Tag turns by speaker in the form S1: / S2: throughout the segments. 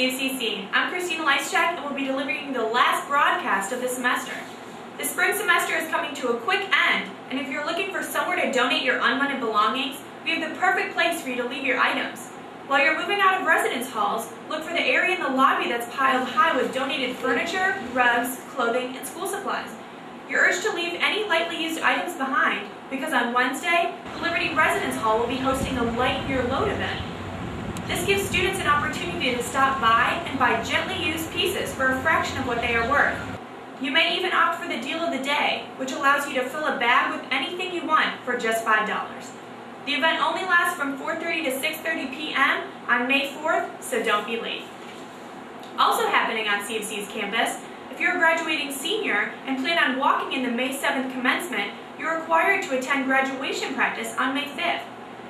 S1: CofC scene. I'm Christina Leischek and will be delivering the last broadcast of the semester. The spring semester is coming to a quick end, and if you're looking for somewhere to donate your unwanted belongings, we have the perfect place for you to leave your items. While you're moving out of residence halls, look for the area in the lobby that's piled high with donated furniture, rugs, clothing, and school supplies. You're urged to leave any lightly used items behind, because on Wednesday, the Liberty Residence Hall will be hosting a Light Your Load event. This gives students an opportunity to stop by and buy gently used pieces for a fraction of what they are worth. You may even opt for the deal of the day, which allows you to fill a bag with anything you want for just $5. The event only lasts from 4:30 to 6:30 p.m. on May 4th, so don't be late. Also happening on CofC's campus, if you're a graduating senior and plan on walking in the May 7th commencement, you're required to attend graduation practice on May 5th.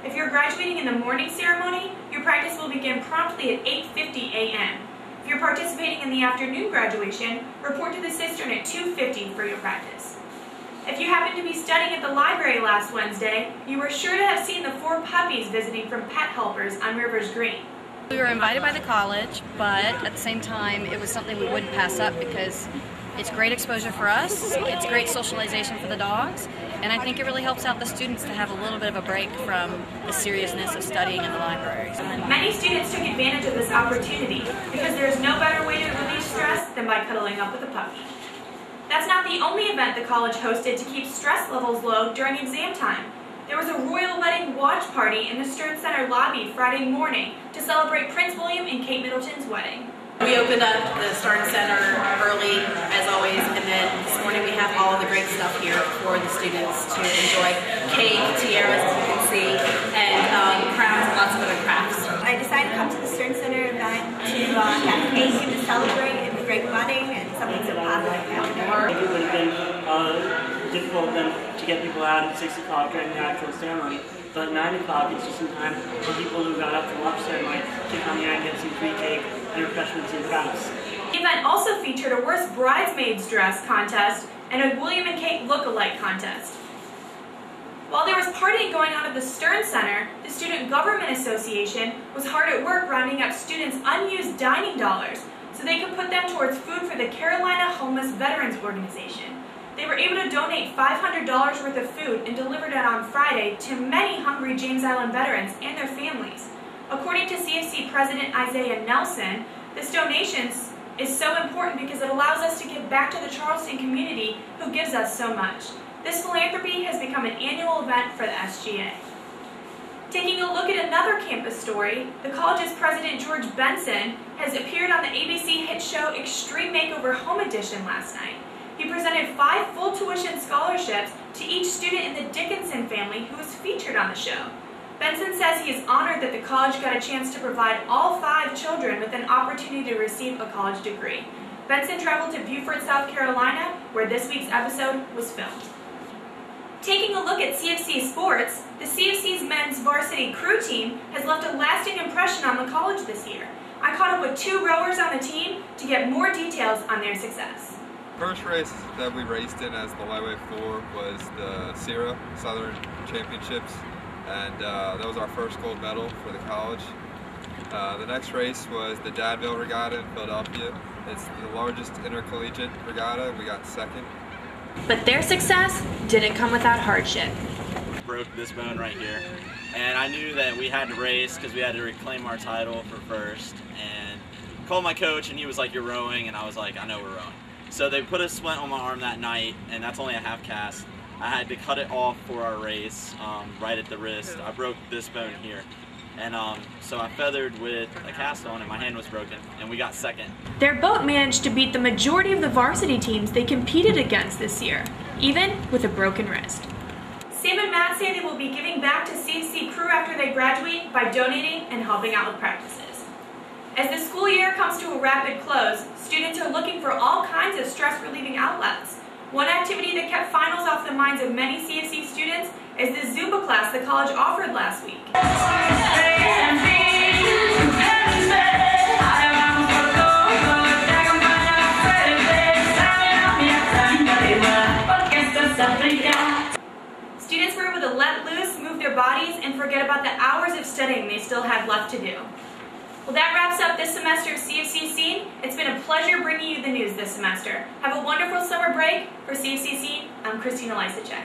S1: If you're graduating in the morning ceremony, your practice will begin promptly at 8:50 a.m. If you're participating in the afternoon graduation, report to the cistern at 2:50 for your practice. If you happened to be studying at the library last Wednesday, you were sure to have seen the 4 puppies visiting from pet helpers on Rivers Green.
S2: We were invited by the college, but at the same time, it was something we wouldn't pass up because it's great exposure for us, it's great socialization for the dogs, and I think it really helps out the students to have a little bit of a break from the seriousness of studying in the libraries.
S1: Many students took advantage of this opportunity because there is no better way to relieve stress than by cuddling up with a puppy. That's not the only event the college hosted to keep stress levels low during exam time. There was a royal wedding watch party in the Stern Center lobby Friday morning to celebrate Prince William and Kate Middleton's wedding.
S3: We opened up the Stern Center early, as always, and then this morning we have all the great stuff here for the students to enjoy. Cake, tiaras, as you can see, and crowns, and lots of other crafts.
S4: I decided to come to the Stern Center event to have cake and to celebrate a great wedding and something so positive happening.
S5: It would have been difficult then to get people out at 6 o'clock during the actual ceremony. But at 9 o'clock, it's just in time for people who got up for lunch ceremony to come here and get some free cake and refreshments and crafts.
S1: The event also featured a worst bridesmaid's dress contest and a William and Kate look-alike contest. While there was partying going on at the Stern Center, the Student Government Association was hard at work rounding up students' unused dining dollars so they could put them towards food for the Carolina Homeless Veterans Organization. They were able to donate $500 worth of food and delivered it on Friday to many hungry James Island veterans and their families. According to CofC President Isaiah Nelson, this donation is so important because it allows us to give back to the Charleston community who gives us so much. This philanthropy has become an annual event for the SGA. Taking a look at another campus story, the college's president George Benson has appeared on the ABC hit show Extreme Makeover Home Edition last night. He presented 5 full tuition scholarships to each student in the Dickinson family who was featured on the show. Benson says he is honored that the college got a chance to provide all 5 children with an opportunity to receive a college degree. Benson traveled to Beaufort, South Carolina, where this week's episode was filmed. Taking a look at CofC sports, the CofC's men's varsity crew team has left a lasting impression on the college this year. I caught up with 2 rowers on the team to get more details on their success.
S6: First race that we raced in as the lightweight floor was the SERA Southern Championships, and that was our first gold medal for the college. The next race was the Dadville Regatta in Philadelphia. It's the largest intercollegiate regatta. We got second.
S1: But their success didn't come without hardship.
S7: Broke this bone right here, and I knew that we had to race because we had to reclaim our title for first, and called my coach and he was like, "You're rowing," and I was like, "I know we're rowing." So they put a splint on my arm that night, and that's only a half cast. I had to cut it off for our race, right at the wrist. I broke this bone here. And so I feathered with a cast on and my hand was broken, and we got second.
S1: Their boat managed to beat the majority of the varsity teams they competed against this year, even with a broken wrist. Sam and Matt say they will be giving back to CofC crew after they graduate by donating and helping out with practices. As the school year comes to a rapid close, students are looking for all kinds of stress-relieving outlets. One activity that kept finals off the minds of many CofC students is the Zumba class the college offered last week. Students were able to let loose, move their bodies, and forget about the hours of studying they still had left to do. Well, that wraps up this semester of CFCC. It's been a pleasure bringing you the news this semester. Have a wonderful summer break. For CFCC, I'm Christina Lysacek.